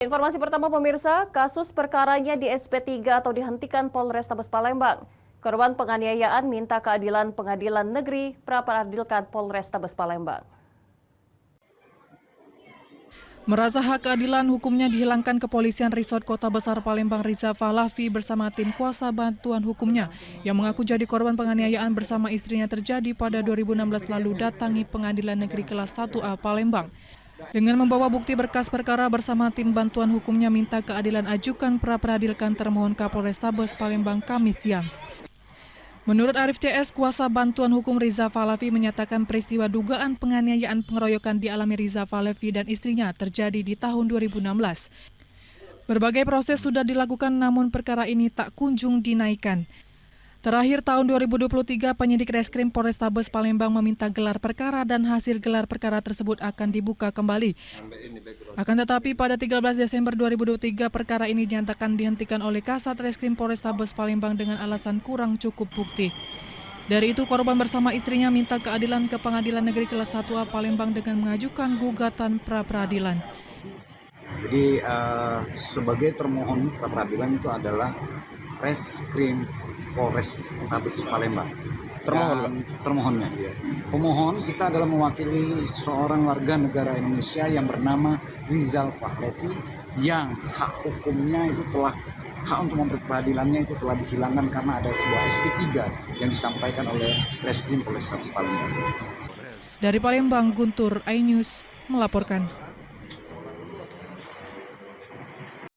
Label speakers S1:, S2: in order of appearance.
S1: Informasi pertama pemirsa, kasus perkaranya di SP3 atau dihentikan Polrestabes Palembang. Korban penganiayaan minta keadilan Pengadilan Negeri pra-peradilkan Polrestabes Palembang.
S2: Merasa hak keadilan hukumnya dihilangkan, Kepolisian Resort Kota Besar Palembang Riza Falafi bersama tim kuasa bantuan hukumnya yang mengaku jadi korban penganiayaan bersama istrinya terjadi pada 2016 lalu datangi Pengadilan Negeri Kelas 1A Palembang. Dengan membawa bukti berkas perkara bersama tim bantuan hukumnya minta keadilan ajukan pra-peradilkan termohon Kapolrestabes Palembang Kamis siang. Menurut Arif CS, kuasa bantuan hukum Riza Falafi menyatakan peristiwa dugaan penganiayaan pengeroyokan dialami Riza Falafi dan istrinya terjadi di tahun 2016. Berbagai proses sudah dilakukan namun perkara ini tak kunjung dinaikkan. Terakhir tahun 2023, penyidik Reskrim Polrestabes Palembang meminta gelar perkara dan hasil gelar perkara tersebut akan dibuka kembali. Akan tetapi pada 13 Desember 2023 perkara ini dinyatakan dihentikan oleh Kasat Reskrim Polrestabes Palembang dengan alasan kurang cukup bukti. Dari itu korban bersama istrinya minta keadilan ke Pengadilan Negeri Kelas 1A Palembang dengan mengajukan gugatan pra-peradilan.
S3: Jadi sebagai termohon pra-peradilan itu adalah Reskrim Polrestabes Palembang. Termohonnya. Pemohon kita adalah mewakili seorang warga negara Indonesia yang bernama Rizal Falafi yang hak hukumnya itu hak untuk memberi peradilannya itu telah dihilangkan karena ada sebuah SP3 yang disampaikan oleh Reskrim Polrestabes Palembang.
S2: Dari Palembang, Guntur, iNews melaporkan.